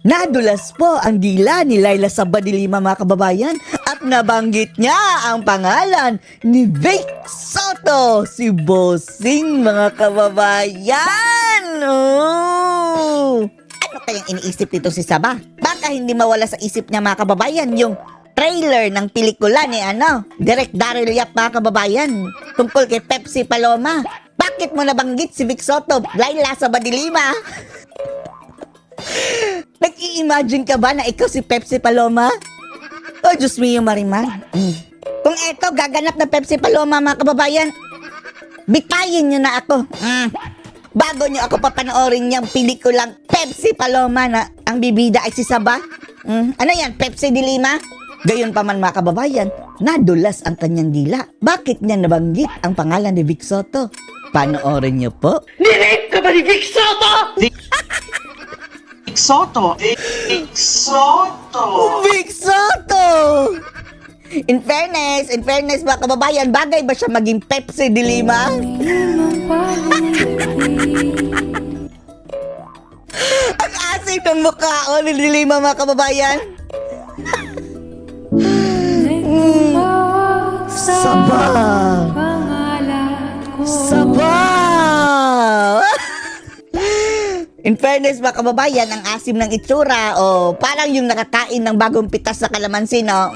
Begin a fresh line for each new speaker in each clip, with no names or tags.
Nadulas po ang dila ni Laila Saba de Lima, mga kababayan, at nabanggit niya ang pangalan ni Vic Soto, si Bossing, mga kababayan. Oh! Ano kayang iniisip nito si Saba? Baka hindi mawala sa isip niya, mga kababayan, yung trailer ng pelikula ni Direk Daryl Yap, mga kababayan, tungkol kay Pepsi Paloma. Bakit mo nabanggit si Vic Soto, Laila Saba de Lima? Nag-i-imagine ka ba na ikaw si Pepsi Paloma? Oh, Diyos mio, Marimar. Kung eto, gaganap na Pepsi Paloma, mga kababayan, bitayin nyo na ako. Bago nyo ako papanoorin yung pelikulang Pepsi Paloma na ang bibida ay si Saba. Ano yan, Pepsi de Lima? Gayon pa man, mga kababayan, nadulas ang kanyang dila. Bakit niya nabanggit ang pangalan ni Vic Soto? Panoorin nyo po.
Nirate ka ba ni Vic Soto?
Vic Soto. Vic Soto.
Vic Soto! In fairness, mga kababayan, bagay ba siya maging Pepsi de Lima? Ang asin ng mukha ni de Lima, mga kababayan. Saba! Saba! In fairness, mga kababayan, ang asim ng itsura, parang yung nakakain ng bagong pitas sa kalamansi, no?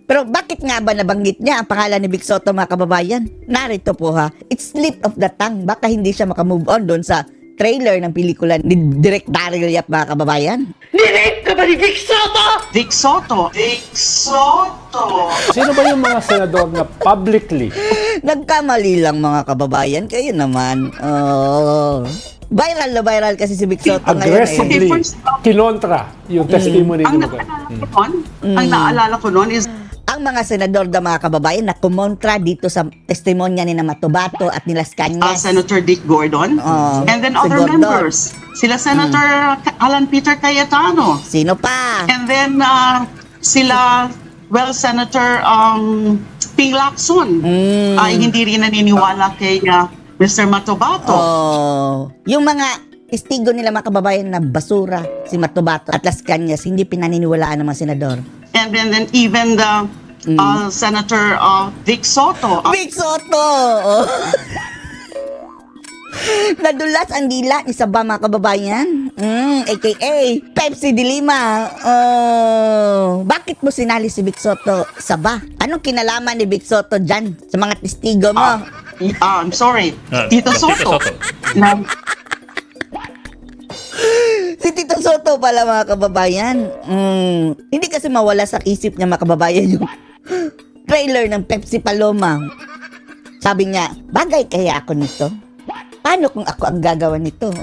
Pero bakit nga ba nabanggit niya ang pangalan ni Vic Soto, mga kababayan? Narito po, ha. It's slip of the tongue. Baka hindi siya makamove on doon sa trailer ng pelikula ni Direk Daryl Yap, mga kababayan.
Nirate ka ba ni Vic Soto?
Vic Soto. Vic Soto.
Sino ba yung mga senador na publicly
Nagkamali lang, mga kababayan. Kayo naman. Viral na viral kasi si Vic Soto ngayon.
aggressively
Okay, first,
kinontra yung testimony
ang
ni Magay?
naalala ko noon is
Ang mga senador na mga kababayan na kumontra dito sa testimonya ni na Matubato at ni Las Cañas.
Senator Dick Gordon. And then
si
other
Gordon.
members. Sila Senator Alan Peter Cayetano.
Sino pa?
And then Senator Ping Lacson. Ay hindi rin naniniwala kay Mr. Matubato.
Yung mga testigo nila, mga kababayan, na basura, si Matubato at Las Cañas, hindi pinaniniwalaan ng mga senador.
And then even the Senator Vic Soto.
Vic Soto! Nadulas ang dila ni Saba, mga kababayan. AKA Pepsi de Lima. Bakit mo sinali si Vic Soto, Saba? Anong kinalaman ni Vic Soto dyan sa mga testigo mo?
I'm sorry. Tito Soto.
Si Tito Soto pala, mga kababayan. Hindi kasi mawala sa isip niya, mga kababayan, yung trailer ng Pepsi Paloma. Sabi niya, bagay kaya ako nito? Paano kung ako ang gagawa nito?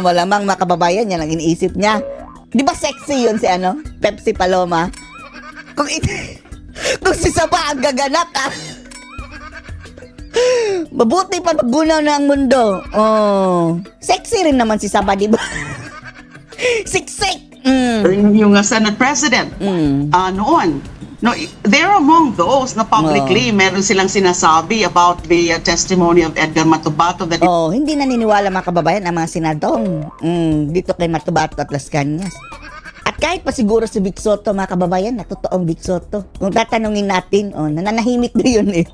Malamang, mga kababayan, yan ang iniisip niya. Di ba sexy yun si Pepsi Paloma? Kung si Saba ang gaganap, mabuti pa maggunaw na ang mundo. Sexy rin naman si Saba, di ba? Siksik!
Yung Senate President noon. No, they're among those na publicly meron silang sinasabi about the testimony of Edgar Matubato that
Hindi naniniwala, mga kababayan, ang mga senadong dito kay Matubato at Las Cañas. At kahit pa siguro si Vic Soto, mga kababayan, na totoong Vic Soto, kung tatanungin natin, nananahimik na yun eh.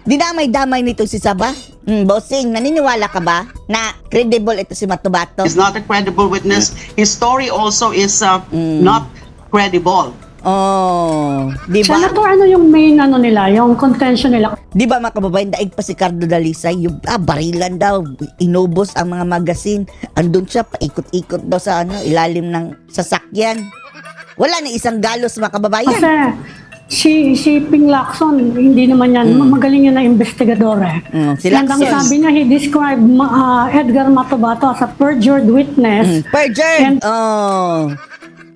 Dinamay-damay nito si Saba. Bossing, naniniwala ka ba na credible ito si Matubato?
is not a credible witness. His story also is not credible.
Di ba?
Senator, ano yung main nila, yung contention nila?
Di ba, mga kababayan, daig pa si Cardo Dalisay, yung barilan daw, inubos ang mga magasin. Andun siya, paikot-ikot daw sa ilalim ng sasakyan. Wala na isang galos, mga kababayan.
Kasi si Ping Lacson, hindi naman yan, magaling yan na investigador eh.
Si
Hanggang
Lacson.
sabi niya, he described Edgar Matubato as a perjured witness.
Perjured!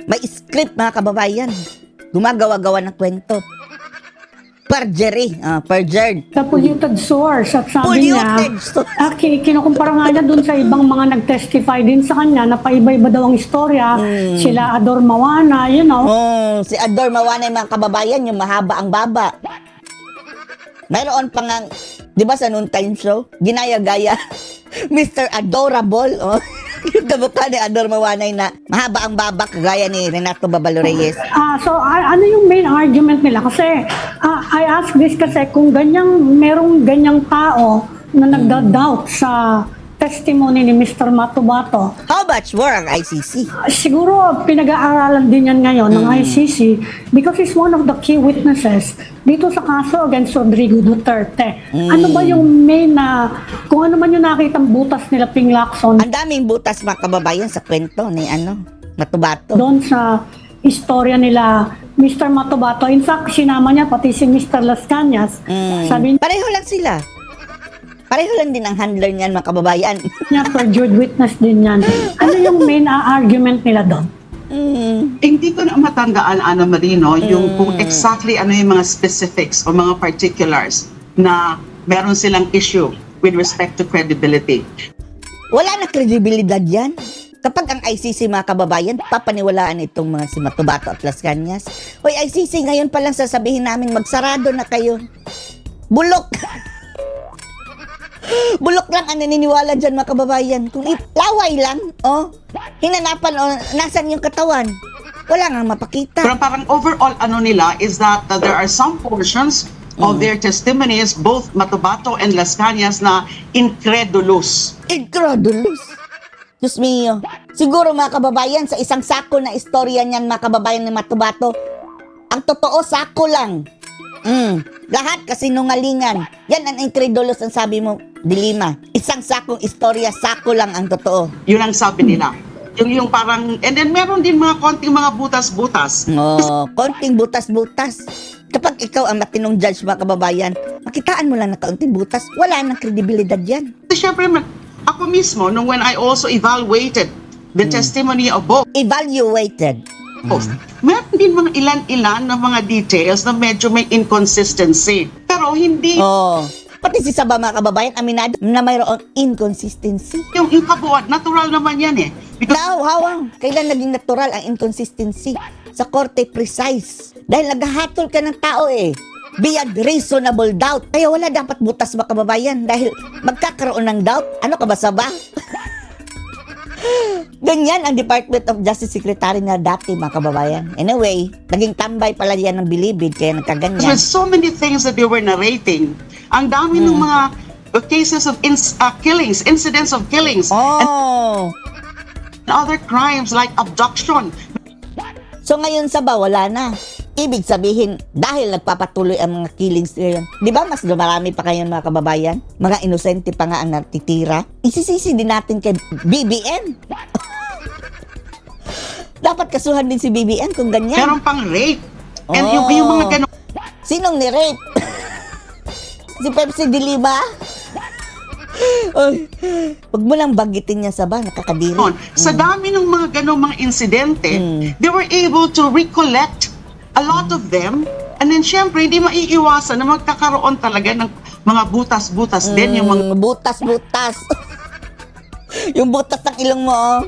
May script, mga kababayan. Gumagawa-gawa ng kwento. Perjury. Perjured.
The polluted source. At sabi
Polluted
niya,
source.
kinukumpara nga niya dun sa ibang mga nag-testify din sa kanya na paiba-iba daw ang istorya. Sila Ador Mawana,
Si Ador Mawana, mga kababayan, yung mahaba ang baba. Mayroon pa nga, di ba sa noontime show, ginaya-gaya, Mr. Adorable. Yung kamukha ni Ador Mawanay na mahaba ang babak kagaya ni Renato Babalo Reyes.
Ano yung main argument nila? Kasi I ask this kasi kung merong ganyang tao na nagda-doubt sa testimony ni Mr. Matubato,
How much more ang ICC?
siguro pinag-aaralan din yan ngayon ng ICC because he's one of the key witnesses dito sa kaso against Rodrigo Duterte. Ano ba yung main na, kung ano man yung nakitang butas nila Ping Lacson
Ang daming butas mga kababayan sa kwento ni Matubato.
doon sa istorya nila Mr. Matubato. In fact, sinama niya pati si Mr. Las Cañas. Sabi
Pareho lang sila. Pareho lang din ang handler niyan mga kababayan.
niya, perjured witness din yan. Ano yung main argument nila doon?
Hindi ko na matandaan, Ana Marino, yung kung exactly ano yung mga specifics o mga particulars na meron silang issue with respect to credibility.
Wala na kredibilidad yan. Kapag ang ICC mga kababayan, papaniwalaan itong mga si Matubato at Las Cañas. Hoy ICC, ngayon pa lang sasabihin namin magsarado na kayo. Bulok! Bulok lang ang naniniwala dyan mga kababayan. Kung laway lang, hinanapan, nasan yung katawan? Wala nga mapakita.
Pero parang overall ano nila is that there are some portions of their testimonies, both Matubato and Las Cañas, na incredulous.
Incredulous. Diyos mio. Siguro mga kababayan, sa isang sako na istorya niyan mga kababayan ni Matubato, ang totoo sako lang. Lahat kasinungalingan. Yan ang incredulous ang sabi mo, Dilima. Isang sakong istorya, sako lang ang totoo.
Yun ang sabi nila. Yung parang, and then meron din mga konting mga butas-butas.
Konting butas-butas. Kapag ikaw ang matinong judge mga kababayan, makitaan mo lang na kaunting butas, wala nang kredibilidad yan.
Siyempre, ako mismo, nung when I also evaluated the testimony of both,
Evaluated.
meron din mga ilan-ilan na mga details na medyo may inconsistency. Pero hindi
Pati si Saba mga kababayan, aminado na mayroong inconsistency.
yung kabuuan. Natural naman yan eh. Because
Now, kailan naging natural ang inconsistency? Sa korte precise. Dahil naghahatol ka ng tao beyond reasonable doubt. Kaya wala dapat butas mga kababayan dahil magkakaroon ng doubt. Ano ka ba, Saba? Ganyan ang Department of Justice Secretary na dati mga kababayan. Anyway, naging tambay pala yan ng bilibid kaya nagkaganyan.
with so many things that they were narrating, ang dami ng mga cases of killings, incidents of killings, and other crimes like abduction.
So ngayon Saba, wala na. Ibig sabihin, dahil nagpapatuloy ang mga killings ngayon, di ba mas dumarami pa kayo mga kababayan? Mga inosente pa nga ang natitira. Isisisi din natin kay BBM. Dapat kasuhan din si BBM kung ganyan.
Meron pang rape. And yung mga ganun.
Sinong ni-rape? Si Pepsi Dilima? Ay, wag mo lang banggitin niya Saba, nakakadiri.
Sa dami ng mga ganong mga insidente, they were able to recollect a lot of them. And then syempre, hindi maiiwasan na magkakaroon talaga ng mga butas-butas din. Yung mga
Butas-butas. Yung butas ng ilong mo,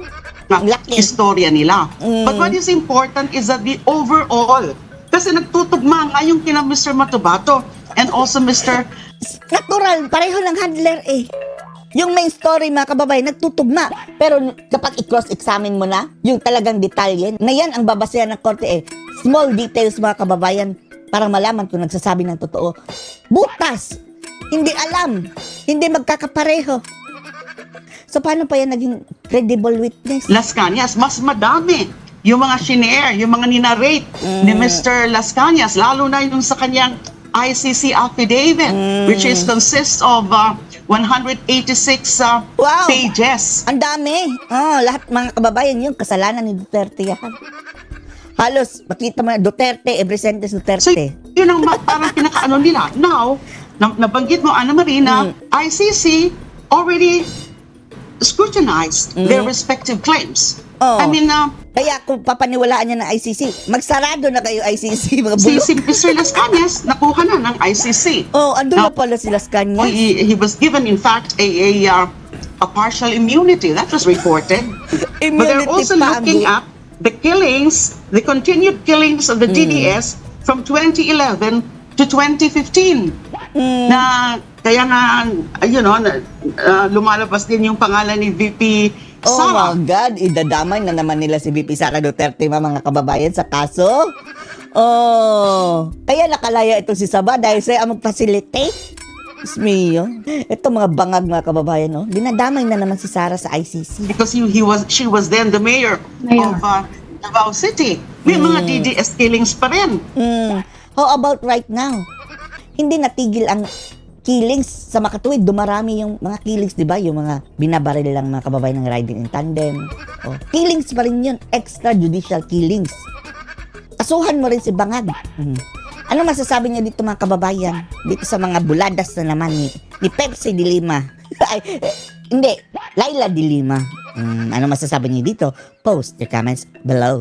ang laki.
istorya nila. But what is important is that the overall, kasi nagtutugma nga yung kina Mr. Matubato and also Mr.
Natural, pareho lang handler Yung main story mga kababayan, nagtutugma. Pero kapag i-cross-examine mo na, yung talagang detalye, na yan ang babasehan ng korte small details mga kababayan, para malaman kung nagsasabi ng totoo. Butas! Hindi alam. Hindi magkakapareho. So paano pa yan naging credible witness?
Las Cañas, mas madami yung mga shinare, yung mga ninarrate ni Mr. Las Cañas, lalo na yung sa kanyang ICC affidavit, which is consists of 186
Wow!
pages.
Ang dami. Lahat mga kababayan yung kasalanan ni Duterte yan. Halos, makita mo na Duterte, every sentence Duterte.
So, yun ang parang pinakaano nila. Now, nabanggit mo, Ana Marina, ICC already scrutinized their respective claims. I mean,
Kaya kung papaniwalaan niya ng ICC, magsarado na kayo ICC, mga bulok.
si Mr. Las Cañas, nakuha na ng ICC.
Andun na pala si Las Cañas.
He was given, in fact, a partial immunity. That was reported. But they're also
pa ang
looking at the killings, the continued killings of the DDS from 2011 to 2015. Na kaya nga, lumalabas din yung pangalan ni VP
Oh
Sara.
my God, idadamay na naman nila si VP Sara Duterte mga kababayan sa kaso. Oh, kaya nakalaya ito si Saba dahil siya ang mag-facilitate. Diyos mio. Ito mga bangag mga kababayan, no? Dinadamay na naman si Sara sa ICC.
Because she was then the mayor
Mayor.
of Davao City. May mga DDS killings pa rin.
How about right now? Hindi natigil ang killings sa Makatuwid. Dumarami yung mga killings, di ba? Yung mga binabaril lang mga kababayan ng riding in tandem. Oh, killings pa rin yun. Extrajudicial killings. Kasuhan mo rin si Bangag. Ano masasabi niya dito mga kababayan? Dito sa mga buladas na naman ni Pepsi de Lima. Ay, hindi, Laila de Lima. Ano masasabi niyo dito? Post your comments below.